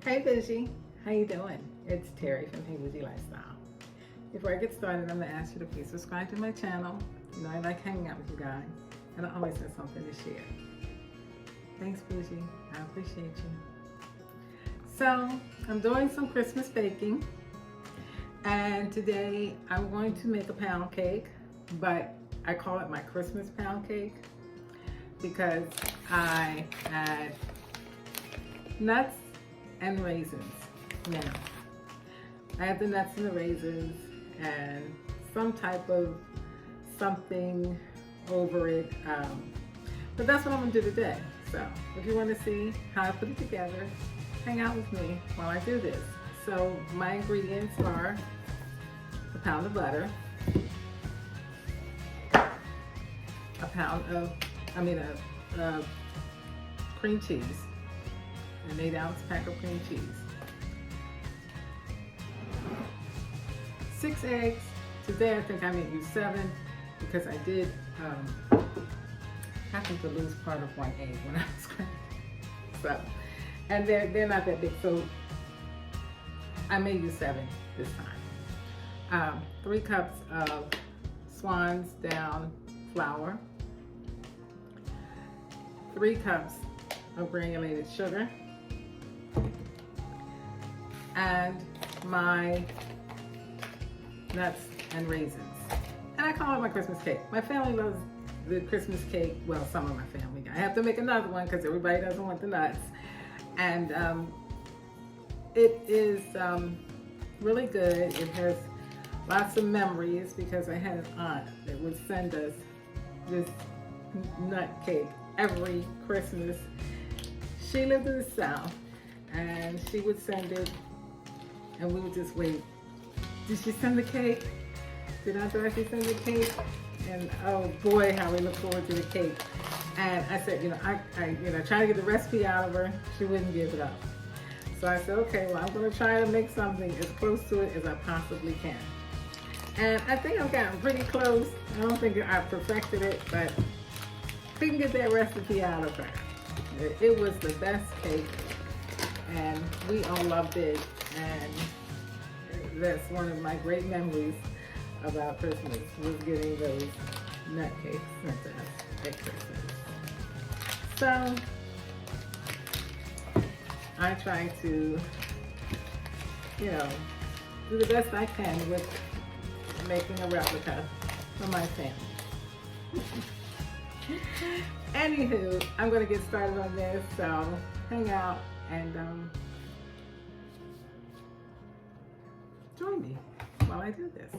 Hey Bushy, how you doing? It's Terry from Hey Bushy Lifestyle. Before I get started, I'm going to ask you to please subscribe to my channel. You know I like hanging out with you guys, and I always have something to share. Thanks Bushy, I appreciate you. So, I'm doing some Christmas baking, and today I'm going to make a pound cake, but I call it my Christmas pound cake because I add nuts and raisins. Now, I have the nuts and the raisins and some type of something over it, but that's what I'm gonna do today. So if you want to see how I put it together, hang out with me while I do this. So my ingredients are a pound of butter, a pound of, cream cheese, an 8-ounce pack of cream cheese, 6 eggs. Today I think I may use 7 because I did happen to lose part of one egg when I was cooking. So, and they're not that big, so I may use 7 this time. 3 cups of Swan's Down flour, 3 cups of granulated sugar, and my nuts and raisins. And I call it my Christmas cake. My family loves the Christmas cake. Well, some of my family. I have to make another one because everybody doesn't want the nuts. And it is really good. It has lots of memories because I had an aunt that would send us this nut cake every Christmas. She lived in the South, and she would send it, and we would just wait. Did she send the cake? Did Aunt Dorothy send the cake? And oh boy, how we look forward to the cake. And I said, I trying to get the recipe out of her. She wouldn't give it up. So I said, okay, well, I'm going to try to make something as close to it as I possibly can. And I think I've gotten pretty close. I don't think I've perfected it, but couldn't get that recipe out of her. It was the best cake, and we all loved it. And that's one of my great memories about Christmas, was getting those nut cakes sent to us at Christmas. So I try to, do the best I can with making a replica for my family. Anywho, I'm going to get started on this, so hang out and join me while I do this.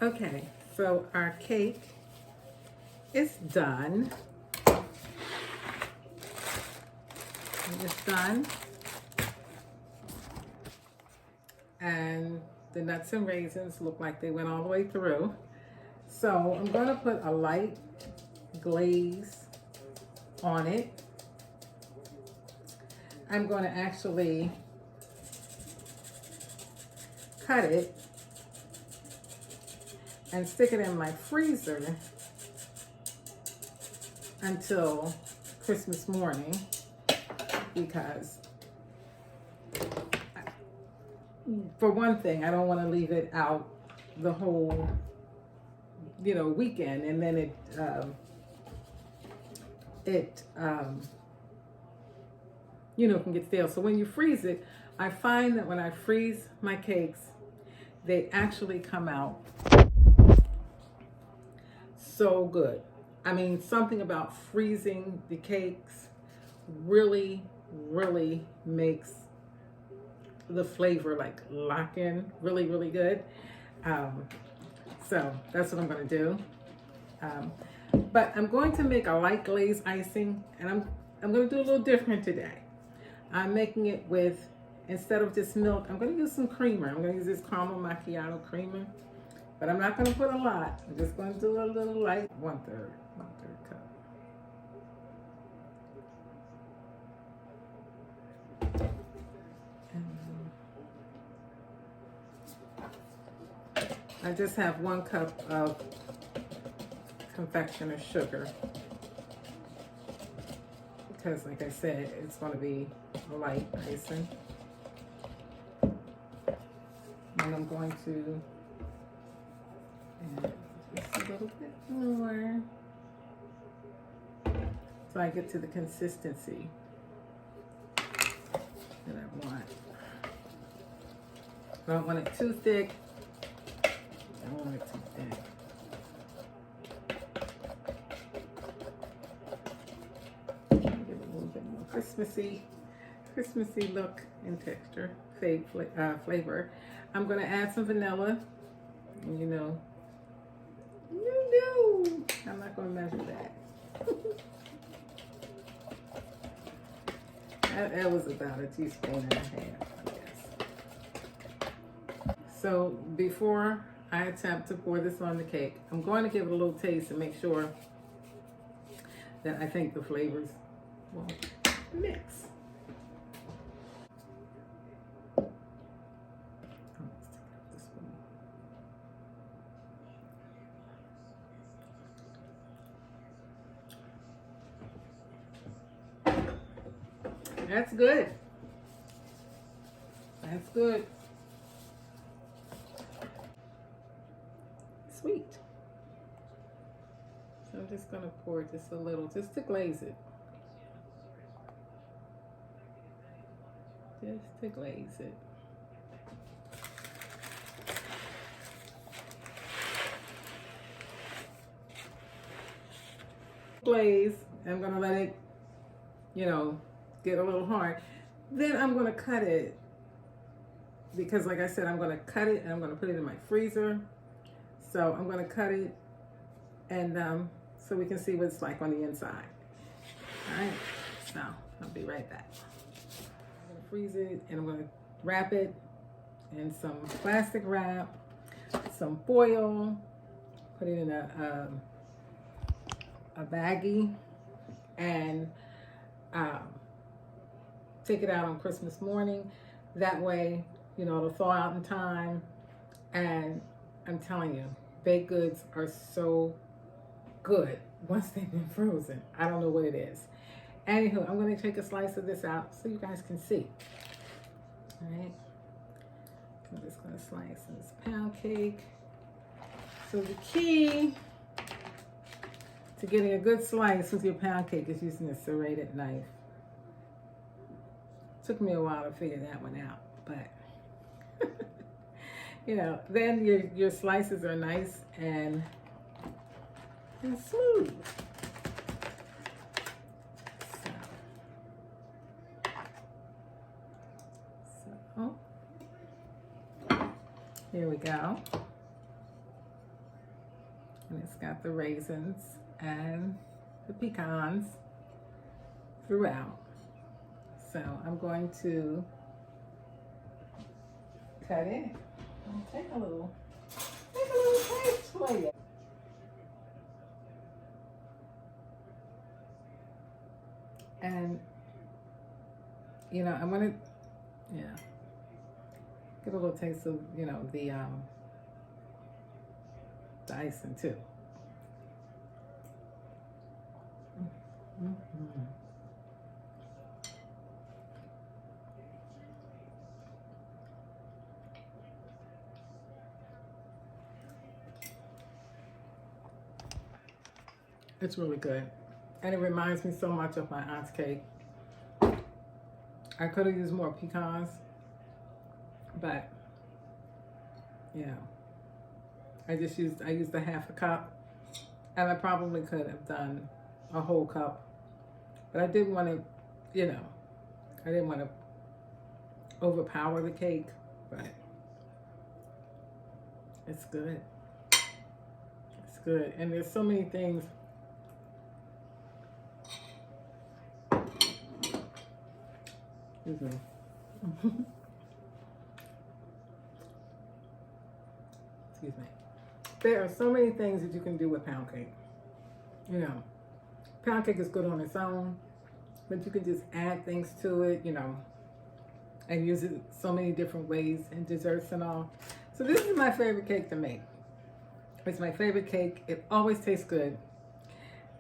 Okay, so our cake is done. It's done. And the nuts and raisins look like they went all the way through. So I'm going to put a light glaze on it. I'm going to actually cut it and stick it in my freezer until Christmas morning, because for one thing, I don't want to leave it out the whole, weekend, and then it can get stale. So when you freeze it, I find that when I freeze my cakes, they actually come out so good. I mean, something about freezing the cakes really, really makes the flavor like lock in really, really good. So that's what I'm going to do. But I'm going to make a light glaze icing, and I'm going to do a little different today. I'm making it with, instead of just milk, I'm going to use some creamer. I'm going to use this caramel macchiato creamer, but I'm not going to put a lot. I'm just going to do a little light, one third cup. I just have 1 cup of confectioner's sugar, because like I said, it's going to be a light icing. And I'm going to add just a little bit more so I get to the consistency that I want. I don't want it too thick. I don't want it too thin. Give it a little bit more Christmassy look and texture, flavor. I'm going to add some vanilla. You know, I'm not going to measure that. That was about a teaspoon and a half, I guess. So before I attempt to pour this on the cake, I'm going to give it a little taste and make sure that I think the flavors will mix. That's good. That's good. Sweet. So I'm just going to pour just a little, just to glaze it. Just to glaze it. Glaze. I'm going to let it, get a little hard. Then I'm going to cut it, because like I said, I'm going to cut it and I'm going to put it in my freezer. So I'm going to cut it, and so we can see what it's like on the inside. All right, so I'll be right back. I'm going to freeze it, and I'm going to wrap it in some plastic wrap, some foil, put it in a baggie, and take it out on Christmas morning. That way, it'll thaw out in time. And I'm telling you, baked goods are so good once they've been frozen. I don't know what it is. Anywho, I'm going to take a slice of this out so you guys can see. All right. I'm just going to slice this pound cake. So the key to getting a good slice with your pound cake is using a serrated knife. Took me a while to figure that one out, but then your slices are nice and smooth. So here we go. And it's got the raisins and the pecans throughout. So I'm going to cut it and take a little taste for you. And you know, I'm gonna get a little taste of, you know, the icing too. Mm-hmm. It's really good. And it reminds me so much of my aunt's cake. I could have used more pecans, but you know, I used a half a cup, and I probably could have done a whole cup, but I didn't want to, you know, I didn't want to overpower the cake, but it's good. It's good, and there's so many things. Excuse me. Excuse me. There are so many things that you can do with pound cake. You know, pound cake is good on its own, but you can just add things to it, you know, and use it so many different ways and desserts and all. So this is my favorite cake to make. It's my favorite cake. It always tastes good,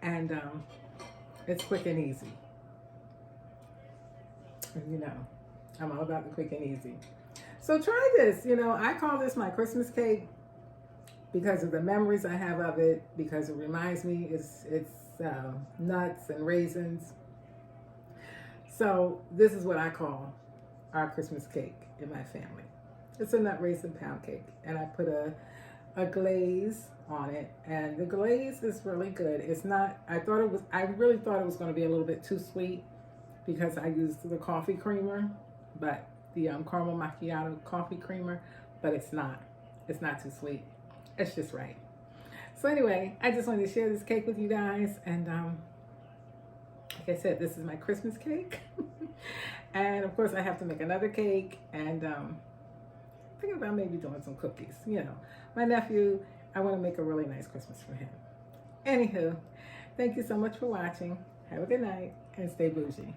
and it's quick and easy. And, you know, I'm all about the quick and easy. So try this. You know, I call this my Christmas cake because of the memories I have of it, because it reminds me it's nuts and raisins. So this is what I call our Christmas cake in my family. It's a nut raisin pound cake, and I put a glaze on it, and the glaze is really good. It's not, I really thought it was going to be a little bit too sweet because I used the coffee creamer, but the caramel macchiato coffee creamer, but it's not too sweet. It's just right. So anyway, I just wanted to share this cake with you guys, and like I said, this is my Christmas cake. And of course I have to make another cake, and thinking about maybe doing some cookies. You know, my nephew, I want to make a really nice Christmas for him. Anywho, thank you so much for watching. Have a good night and stay bougie.